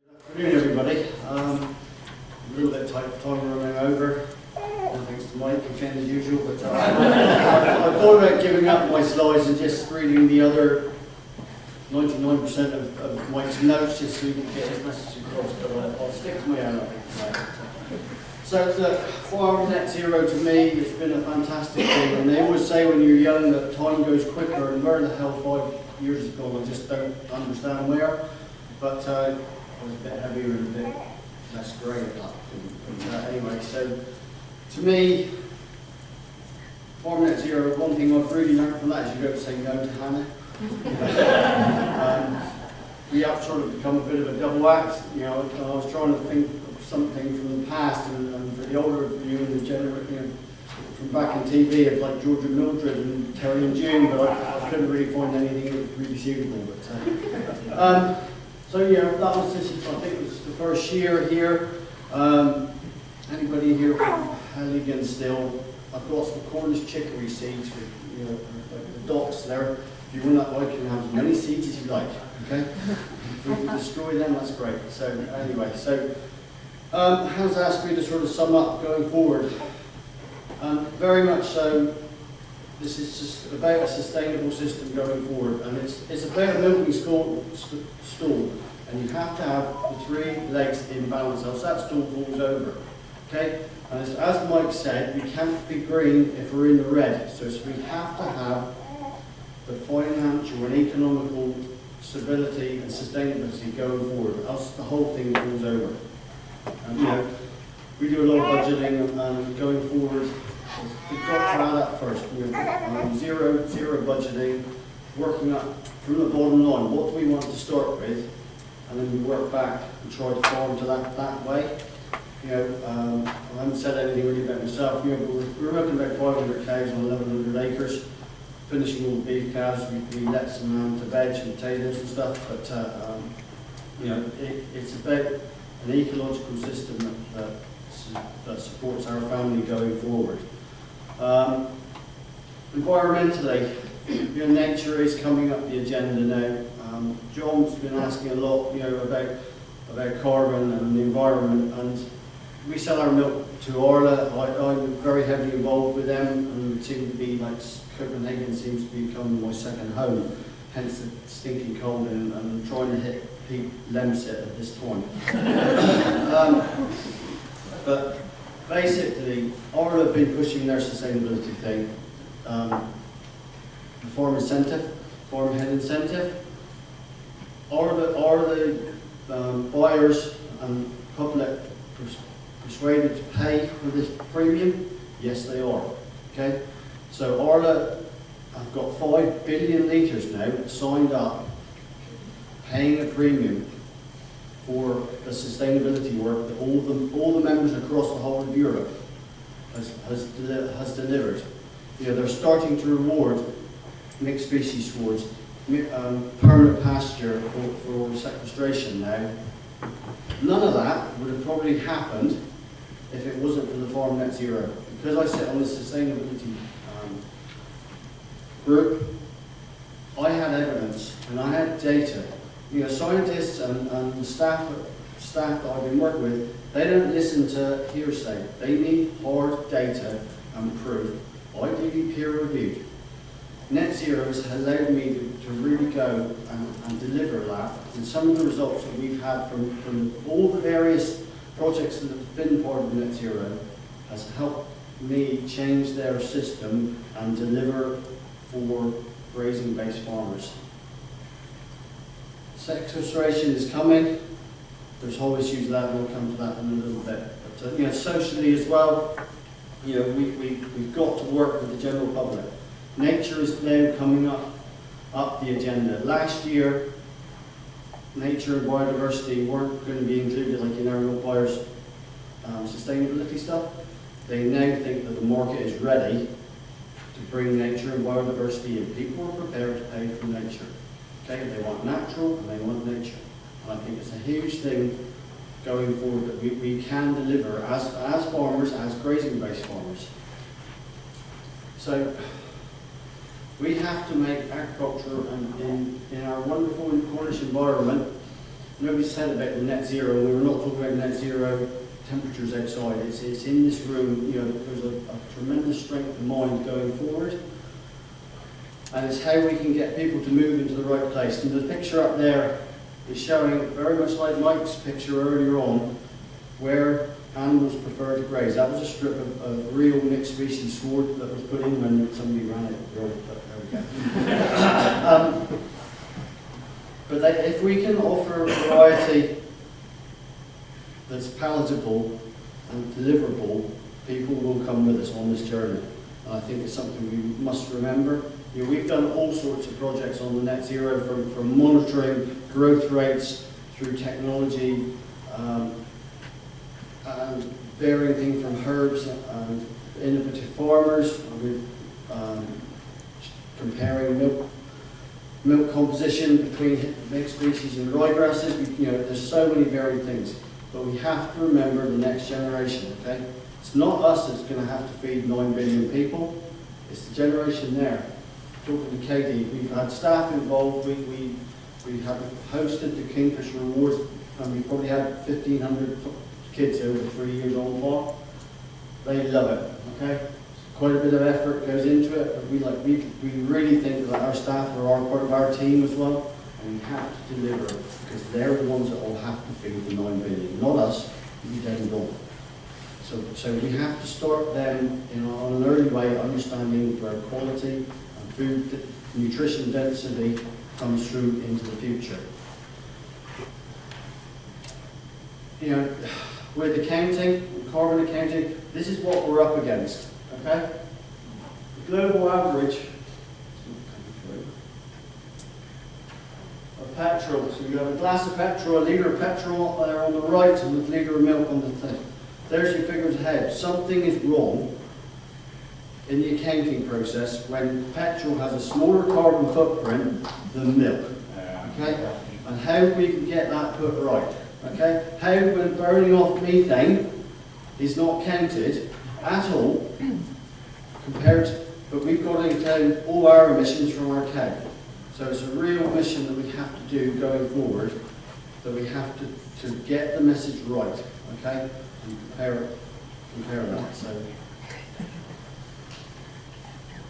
Good afternoon, everybody. A little bit tight for time running over. Thanks to Mike again as usual, but I thought about giving up my slides and just reading the other 99% of Mike's notes just so we can get his message across, but I'll stick to my own, I think. So the farm net zero to me has been a fantastic thing, and they always say when you're young that time goes quicker, and where the hell 5 years has gone, I just don't understand where. But I was a bit heavier and a bit less grey at that. But anyway, so to me, farm net zero, one thing I've really learned from that is you don't say no to Hannah. We have sort of become a bit of a double act. You know, I was trying to think of something from the past, and for the older of you and the generation from back in TV of like George and Mildred and Terry and June, but I couldn't really find anything that was really suitable. But so yeah, that was just, I think it was the first year here. Anybody here from Halligan still? I've got some Cornish chicory seeds with, you know, the dots there. If you want that, I can have as many seeds as you like. Okay. If we can destroy them, that's great. So anyway, so Hans asked me to sort of sum up going forward. Very much so. This is just about a sustainable system going forward, and it's about a milking stool, and you have to have the three legs in balance, else that stool falls over. Okay, and as Mike said, we can't be green if we're in the red, so we have to have the financial and economical stability and sustainability going forward, else the whole thing falls over. And you know, we do a lot of budgeting and going forward. We've got to try that first. Zero budgeting, working up from the bottom line. What do we want to start with? And then we work back and try to farm to that way. You know, I haven't said anything really about myself. You know, but we're working about 500 cows on 1,100 acres, finishing all the beef calves. We let some to veg and potatoes and stuff. But you know, it's about an ecological system that supports our family going forward. Environmentally, you know, nature is coming up the agenda now. John's been asking a lot, you know, about carbon and the environment, and we sell our milk to Orla. I'm very heavily involved with them, and it seems to be like Copenhagen seems to be becoming my second home. Hence the stinking cold and trying to hit Pete Lemset at this time. But basically, Orla have been pushing their sustainability thing. The farm incentive, farm head incentive. Are the buyers and public persuaded to pay for this premium? Yes, they are. Okay, so Orla have got 5 billion litres now signed up, paying a premium for the sustainability work that all the members across the whole of Europe has delivered. You know, they're starting to reward mixed species swords, permanent pasture for sequestration now. None of that would have probably happened if it wasn't for the farm net zero. Because I sit on the sustainability group, I had evidence and I had data. You know, scientists and the staff that I've been working with, they don't listen to hearsay. They need hard data and proof, ideally peer reviewed. Net zero has allowed me to really go and deliver that, and some of the results that we've had from all the various projects that have been part of net zero has helped me change their system and deliver for grazing-based farmers. Sequestration is coming. There's whole issues that we'll come to that in a little bit. But you know, socially as well, you know, we've got to work with the general public. Nature is now coming up the agenda. Last year, nature and biodiversity weren't going to be included like in our milk buyers' sustainability stuff. They now think that the market is ready to bring nature and biodiversity in. People are prepared to pay for nature. Okay, they want natural and they want nature. And I think it's a huge thing going forward that we can deliver as farmers, as grazing-based farmers. So we have to make agriculture in our wonderful Cornish environment nobody said about the net zero. We were not talking about net zero temperatures outside. It's in this room. You know, there's a tremendous strength of mind going forward, and it's how we can get people to move into the right place. And the picture up there is showing very much like Mike's picture earlier on, where animals prefer to graze. That was a strip of real mixed species sward that was put in when somebody ran it. There we go. But if we can offer a variety that's palatable and deliverable, people will come with us on this journey. And I think it's something we must remember. You know, we've done all sorts of projects on the net zero, from monitoring growth rates through technology, and varying things from herbs and innovative farmers. We're comparing milk composition between mixed species and ryegrasses. You know, there's so many varied things, but we have to remember the next generation. Okay, it's not us that's going to have to feed 9 billion people. It's the generation there. Talking to Katie, we've had staff involved. We have hosted the Kingfisher Awards, and we probably had 1,500 kids over 3 years on farm. They love it. Okay, quite a bit of effort goes into it, but we really think that our staff are part of our team as well, and we have to deliver because they're the ones that will have to feed the 9 billion, not us. We don't know. So we have to start them on an early way, understanding where quality and food nutrition density comes through into the future. You know, with accounting, carbon accounting, this is what we're up against. Okay? The global average of petrol. So you have a glass of petrol, a litre of petrol there on the right, and a litre of milk on the thing. There's your figures ahead. Something is wrong in the accounting process when petrol has a smaller carbon footprint than milk. Okay? And how we can get that put right. Okay? How when burning off methane is not counted at all but we've got to count all our emissions from our cow. So it's a real mission that we have to do going forward, that we have to get the message right. Okay? And compare that. So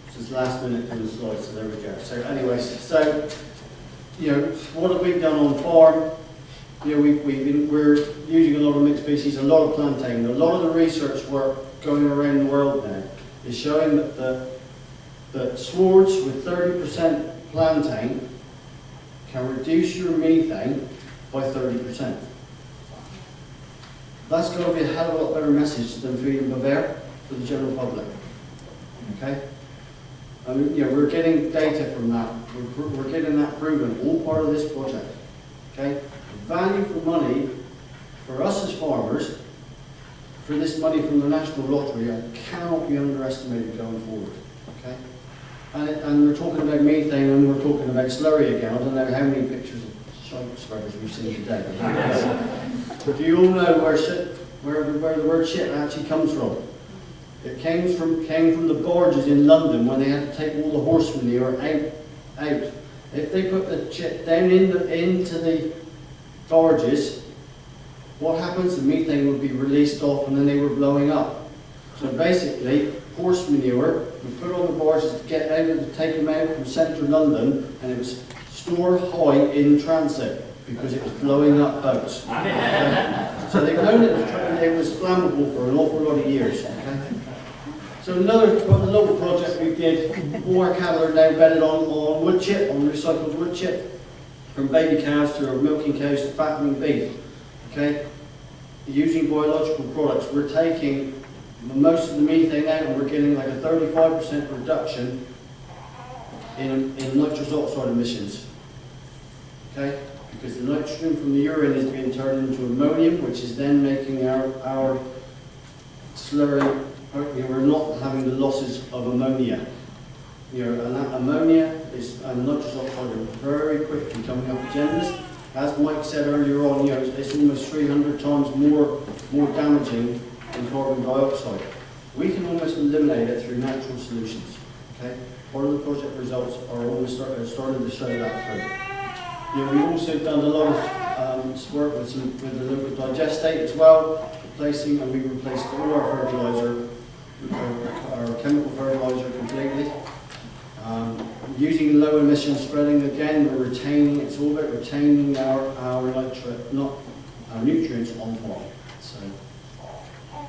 this is last minute in the slide, so there we go. So anyways, you know, what have we done on farm? You know, we're using a lot of mixed species, a lot of plantain. A lot of the research work going around the world now is showing that swards with 30% plantain can reduce your methane by 30%. That's going to be a hell of a lot better message than feeding Bavaria for the general public. Okay? I mean, you know, we're getting data from that. We're getting that proven, all part of this project. Okay? The value for money for us as farmers, for this money from the National Lottery, cannot be underestimated going forward. Okay? And we're talking about methane, and we're talking about slurry again. I don't know how many pictures of shite spreaders we've seen today. But do you all know where the word shit actually comes from? It came from the barges in London when they had to take all the horse manure out. If they put the shit down into the barges, what happens? The methane would be released off, and then they were blowing up. So basically, horse manure we put on the barges to take them out from central London, and it was stored high in transit because it was blowing up boats. So they've known it was flammable for an awful lot of years. Okay? So another little project we did, all our cattle are now bedded on wood chip, on recycled wood chip, from baby cows to milking cows to fattening beef. Okay? Using biological products, we're taking most of the methane out, and we're getting like a 35% reduction in nitrous oxide emissions. Okay? Because the nitrogen from the urine is being turned into ammonium, which is then making our slurry. We're not having the losses of ammonia. You know, and that ammonia and nitrous oxide are very quickly coming up agendas. As Mike said earlier on, you know, it's almost 300 times more damaging than carbon dioxide. We can almost eliminate it through natural solutions. Okay, part of the project results are almost starting to show that through. We've also done a lot of work with the local digestate as well, replacing, and we replaced all our fertiliser, our chemical fertiliser completely. Using low emission spreading again, we're retaining, it's all about retaining our nitrate, not our nutrients on farm. So I'm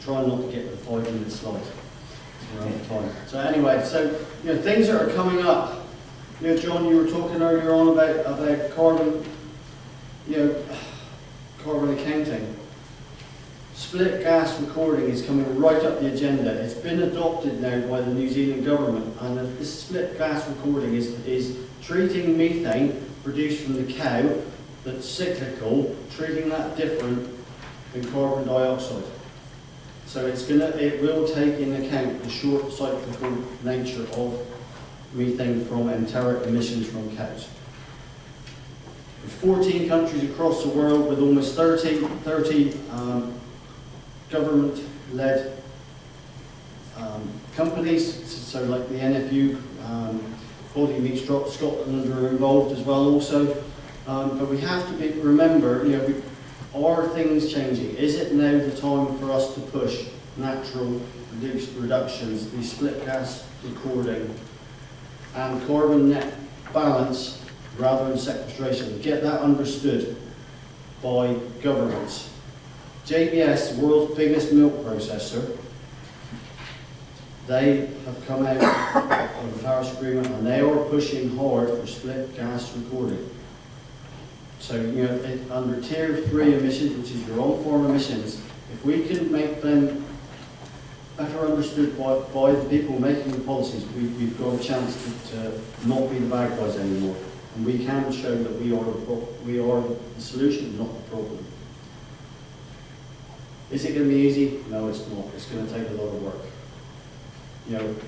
trying not to get the 5-minute slide. We're out of time. So anyway, things that are coming up. John, you were talking earlier on about carbon, carbon accounting. Split gas recording is coming right up the agenda. It's been adopted now by the New Zealand government, and this split gas recording is treating methane produced from the cow that's cyclical, treating that different than carbon dioxide. So it will take in account the short cyclical nature of methane from enteric emissions from cows. There's 14 countries across the world with almost 30 government-led companies, so like the NFU, Body Meat Scotland are involved as well also. But we have to remember, are things changing? Is it now the time for us to push natural reductions, the split gas recording, and carbon net balance rather than sequestration? Get that understood by governments. JBS, the world's biggest milk processor, they have come out of the Paris Agreement and they are pushing hard for split gas recording. So, under Tier 3 emissions, which is your on-farm emissions, if we can make them better understood by the people making the policies, we've got a chance to not be the bad guys anymore. And we can show that we are the solution, not the problem. Is it going to be easy? No, it's not. It's going to take a lot of work.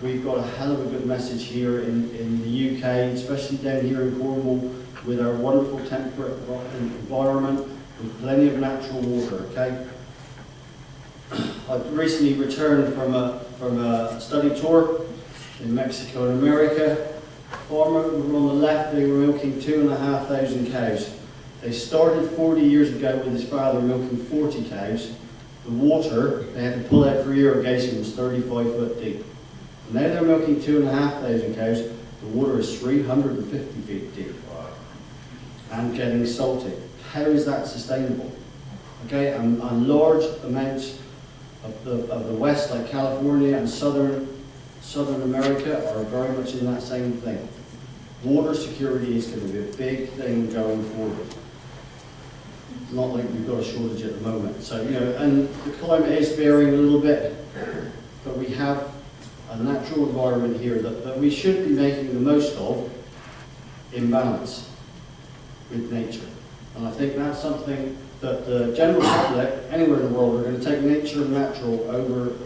We've got a hell of a good message here in the UK, especially down here in Cornwall, with our wonderful temperate environment, with plenty of natural water, okay? I've recently returned from a study tour in Mexico and America. Farmer over on the left, they were milking 2,500 cows. They started 40 years ago with his father milking 40 cows. The water they had to pull out for irrigation was 35 foot deep. Now they're milking 2,500 cows. The water is 350 feet deep and getting salty. How is that sustainable? Okay, and large amounts of the West, like California and Southern America, are very much in that same thing. Water security is going to be a big thing going forward. Not like we've got a shortage at the moment. So, and the climate is varying a little bit, but we have a natural environment here that we should be making the most of in balance with nature. And I think that's something that the general public, anywhere in the world, are going to take nature and natural over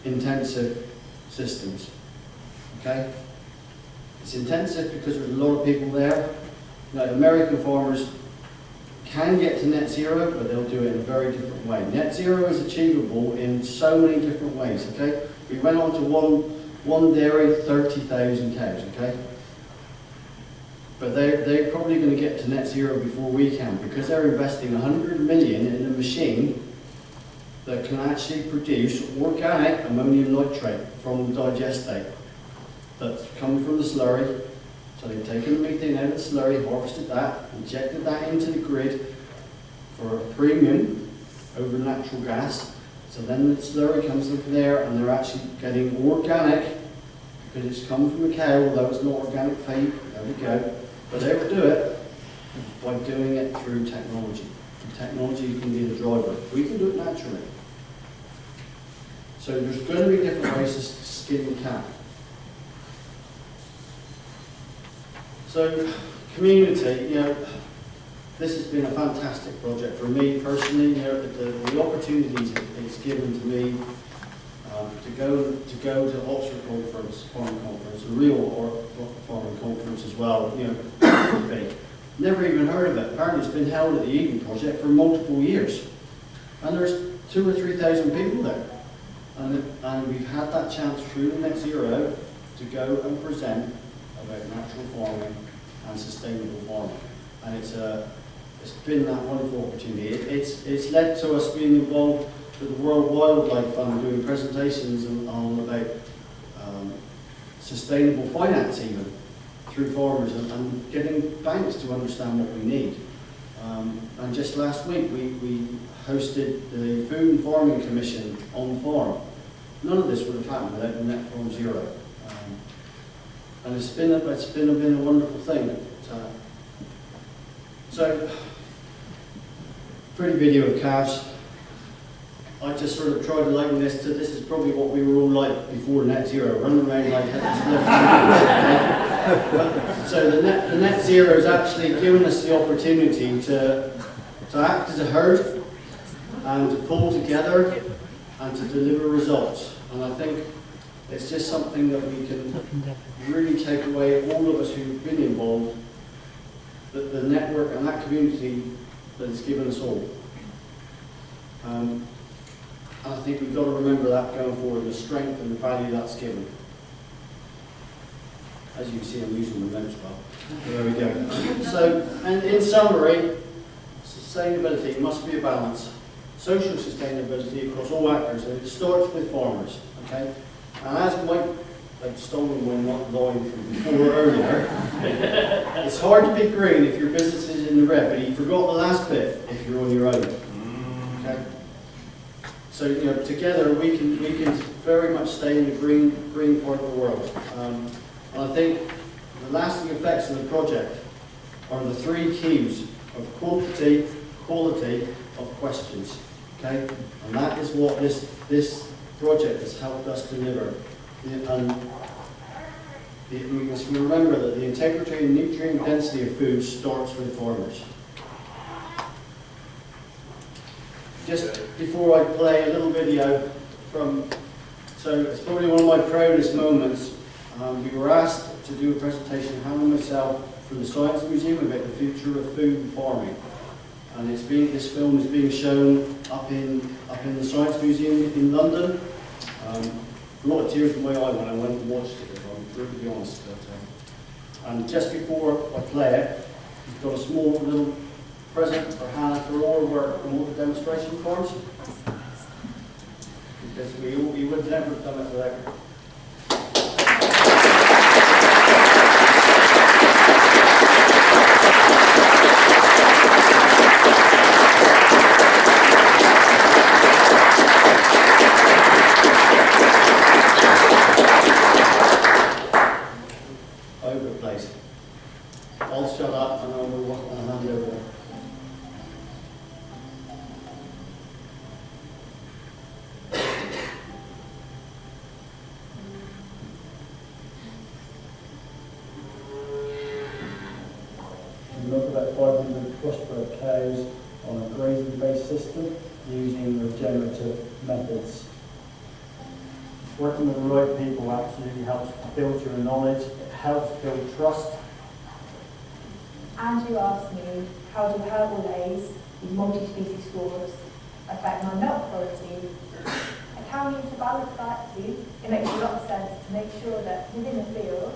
intensive systems. Okay? It's intensive because there's a lot of people there. American farmers can get to net zero, but they'll do it in a very different way. Net zero is achievable in so many different ways, okay? We went on to one dairy, 30,000 cows, okay? But they're probably going to get to net zero before we can, because they're investing 100 million in a machine that can actually produce organic ammonium nitrate from the digestate that's come from the slurry. So they've taken the methane out of the slurry, harvested that, injected that into the grid for a premium over natural gas. So then the slurry comes into there and they're actually getting organic because it's come from a cow, although it's not organic feed. There we go. But they will do it by doing it through technology. And technology can be the driver. We can do it naturally. So there's going to be different ways to skin the cat. So, community, this has been a fantastic project for me personally. The opportunities it's given to me to go to Oxford Farming Conference, a real farming conference as well. Never even heard of it. Apparently, it's been held at the Eden Project for multiple years, and there's 2,000 or 3,000 people there. And we've had that chance through the Net Zero to go and present about natural farming and sustainable farming. And it's been that wonderful opportunity. It's led to us being involved with the World Wildlife Fund, doing presentations on about sustainable finance even through farmers, and getting banks to understand what we need. And just last week we hosted the Food and Farming Commission on farm. None of this would have happened without the Net Farm Zero. And it's been a wonderful thing. So, pretty video of calves. I just sort of tried to liken this to, this is probably what we were all like before net zero, running around like So the net zero is actually giving us the opportunity to act as a herd and to pull together and to deliver results. And I think it's just something that we can really take away, all of us who've been involved, the network and that community that has given us all. I think we've got to remember that going forward, the strength and the value that's given. As you can see, I'm using the notes well. There we go. So, and in summary, sustainability must be a balance. Social sustainability across all actors, and it starts with farmers. Okay? And as Mike had stolen my line from before earlier, it's hard to be green if your business is in the red, but he forgot the last bit if you're on your own. Okay? So, you know, together we can very much stay in the green part of the world. And I think the lasting effects of the project are the three Qs of quantity, quality, of questions. Okay? And that is what this project has helped us deliver. And we must remember that the integrity and nutrient density of food starts with farmers. Just before I play a little video from, so it's probably one of my proudest moments. We were asked to do a presentation, Hannah and myself, for the Science Museum about the future of food and farming. And this film is being shown up in the Science Museum in London. A lot of tears in my eye when I went and watched it, if I'm brutally honest. And just before I play it, we've got a small little present for Hannah for all her work on all the demonstration farms. Because we would never have done it without her. Over the place. I'll shut up and I'll hand over. Look at 500 crossbred cows on a grazing-based system using regenerative methods. Working with the right people absolutely helps build your knowledge, it helps build trust. Andrew asked me, how do herbal lays, these multi-species straws, affect my milk quality? And how we need to balance that too. It makes a lot of sense to make sure that within the field,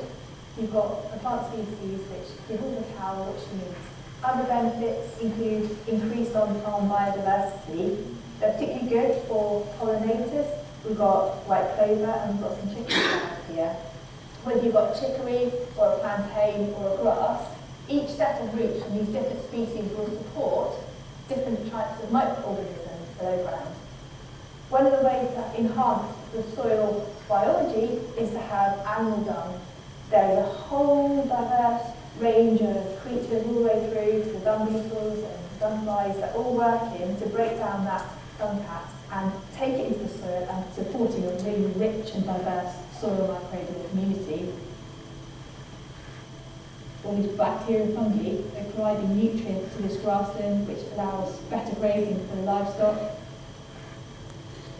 you've got a plant species which give all the cow what she needs. Other benefits include increased on-farm biodiversity. They're particularly good for pollinators. We've got white clover and we've got some chicory plants here. Whether you've got chicory or a plantain or a grass, each set of roots from these different species will support different types of microorganisms below ground. One of the ways to enhance the soil biology is to have animal dung. There is a whole diverse range of creatures all the way through to the dung beetles and dung flies that all work in to break down that dung cat and take it into the soil and supporting a really rich and diverse soil microbial community. All these bacteria and fungi are providing nutrients to this grassland which allows better grazing for the livestock.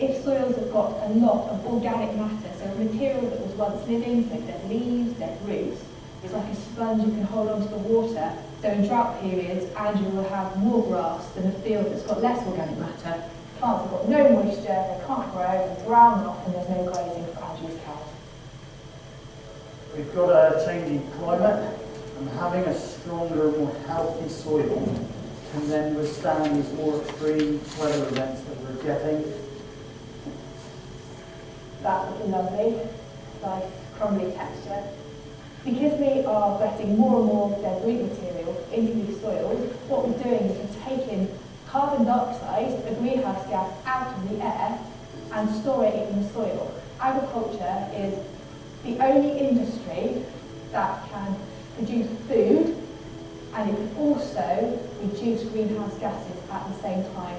If soils have got a lot of organic matter, so material that was once living, so dead leaves, dead roots, it's like a sponge you can hold onto the water. So in drought periods, Andrew will have more grass than a field that's got less organic matter. Plants have got no moisture, they can't grow, they drown off, and there's no grazing for Andrew's cows. We've got a changing climate, and having a stronger, more healthy soil can then withstand these more extreme weather events that we're getting. That's looking lovely, nice crumbly texture. Because we are getting more and more of their root material into these soils, what we're doing is we're taking carbon dioxide, a greenhouse gas, out of the air and storing it in the soil. Agriculture is the only industry that can produce food, and it can also reduce greenhouse gases at the same time.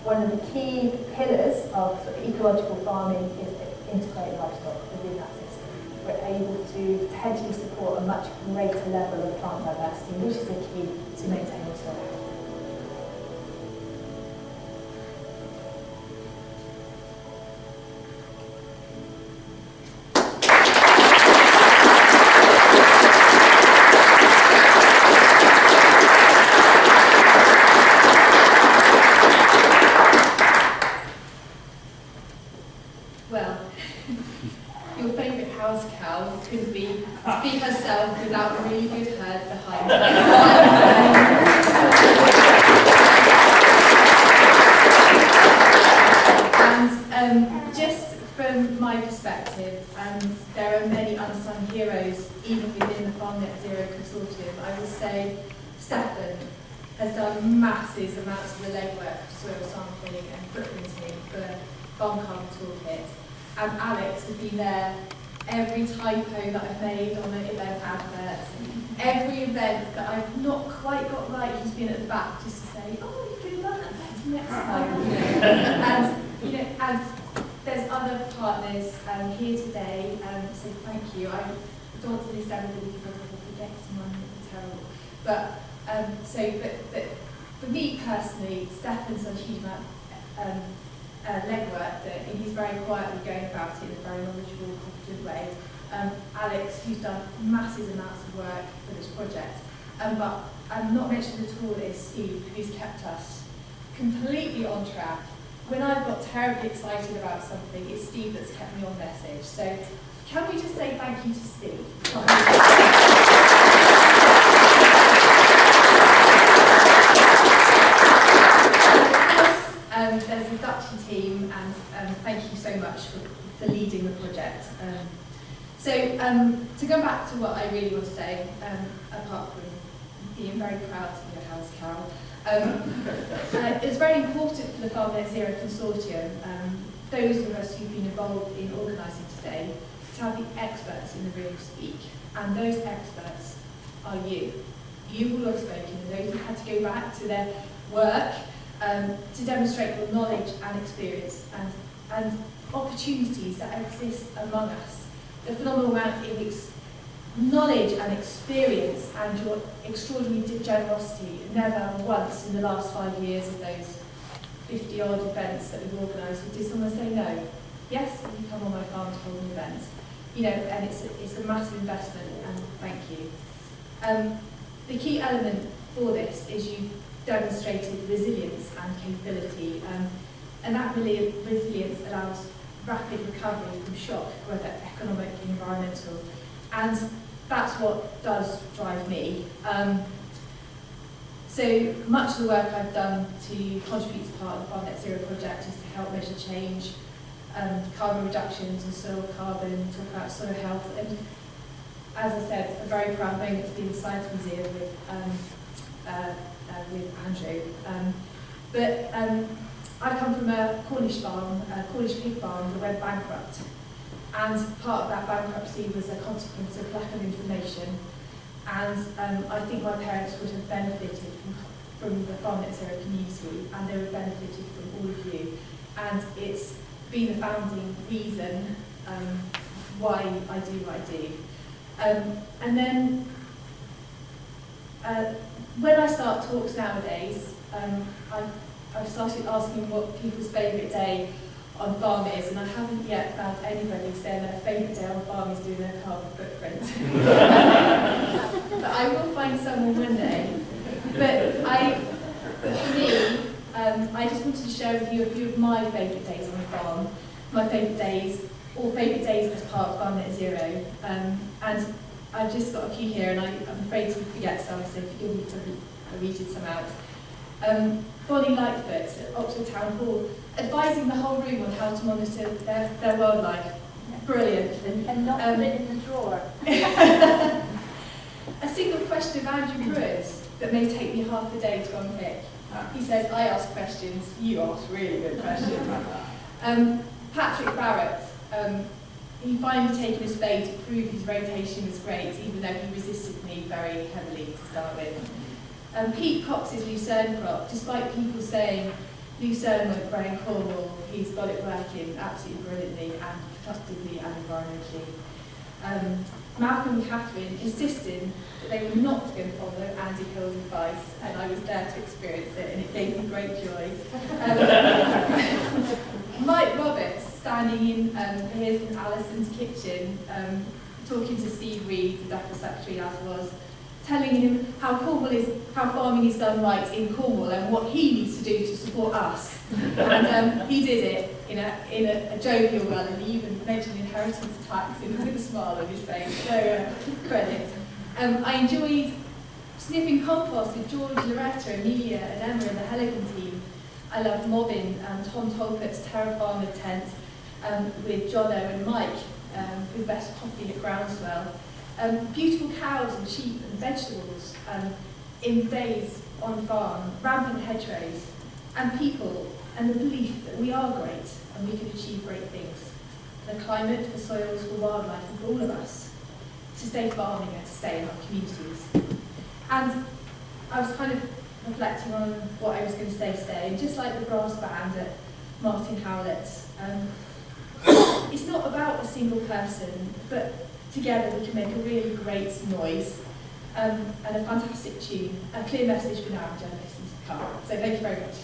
One of the key pillars of ecological farming is integrated livestock within that system. We're able to potentially support a much greater level of plant diversity, which is a key to maintaining soil health. Well, your favourite house cow could be herself without a really good herd behind her. And just from my perspective, there are many unsung heroes even within the Farm Net Zero Consortium. I would say Stefan has done massive amounts of the legwork for soil sampling and footprinting for Carbon Toolkit. And Alex has been there every typo that I've made on the event adverts, every event that I've not quite got right, he's been at the back just to say, oh, you could have done that better next time. And there's other partners here today, so thank you. I don't want to list everybody because I'll forget someone, it's terrible. But for me personally, Stefan's done a huge amount legwork that he's very quietly going about it in a very knowledgeable, confident way. Alex, who's done massive amounts of work for this project. But not mentioned at all is Steve, who's kept us completely on track. When I've got terribly excited about something, it's Steve that's kept me on message. So can we just say thank you to Steve? There's a Dutchy team, and thank you so much for leading the project. To go back to what I really want to say, apart from being very proud to be a house cow, it's very important for the Farm Net Zero Consortium, those of us who've been involved in organising today, to have the experts in the room speak. And those experts are you. You will have spoken, and those who had to go back to their work to demonstrate your knowledge and experience and opportunities that exist among us. The phenomenal amount of knowledge and experience and your extraordinary generosity. Never once in the last 5 years of those 50-odd events that we've organised did someone say no. Yes, you come on my farm to hold an event. And it's a massive investment, and thank you. The key element for this is you've demonstrated resilience and capability, and that resilience allows rapid recovery from shock, whether economic, environmental, and that's what does drive me. So much of the work I've done to contribute to part of the Farm Net Zero project is to help measure change, carbon reductions and soil carbon, talk about soil health, and as I said, a very proud moment to be in the Science Museum with Andrew. But I come from a Cornish farm, a Cornish pig farm that went bankrupt. And part of that bankruptcy was a consequence of lack of information. And I think my parents would have benefited from the Farm Net Zero community, and they would have benefited from all of you. And it's been the founding reason why I do what I do. And then when I start talks nowadays, I've started asking what people's favourite day on farm is, and I haven't yet found anybody saying their favourite day on farm is doing their carbon footprint. But I will find someone one day. But for me, I just wanted to share with you a few of my favourite days on the farm, my favourite days, or favourite days as part of Farm Net Zero. And I've just got a few here, and I'm afraid to forget some, so forgive me for reading some out. Bonnie Lightfoot at Oxford Town Hall, advising the whole room on how to monitor their wildlife. Brilliant. And not put it in the drawer. A single question of Andrew Brewer's that may take me half a day to unpick. He says, I ask questions, you ask really good questions. Patrick Barrett, he finally taken a spade to prove his rotation was great, even though he resisted me very heavily to start with. Pete Cox's Lucerne crop, despite people saying Lucerne won't grow in Cornwall, he's got it working absolutely brilliantly and productively and environmentally. Malcolm and Catherine insisting that they were not going to follow Andy Hill's advice, and I was there to experience it, and it gave me great joy. Mike Roberts standing in his and Alison's kitchen, talking to Steve Reed, the DEFRA secretary as was, telling him how farming is done right in Cornwall and what he needs to do to support us. And he did it in a jovial way, and he even mentioned inheritance tax with a smile on his face. So credit. I enjoyed sniffing compost with George, Loretta, Amelia and Emma and the Halligan team. I loved mobbing Tom Tolkert's Terra Farmer tent with Jono and Mike, who best coffee at Groundswell. Beautiful cows and sheep and vegetables in days on farm, rampant hedgerows, and people, and the belief that we are great and we can achieve great things. For the climate, for soils, for wildlife, and for all of us, to stay farming and to stay in our communities. And I was kind of reflecting on what I was going to say today, and just like the brass band at Martin Howlett's, it's not about a single person, but together we can make a really great noise and a fantastic tune, a clear message for now and generations to come. So thank you very much.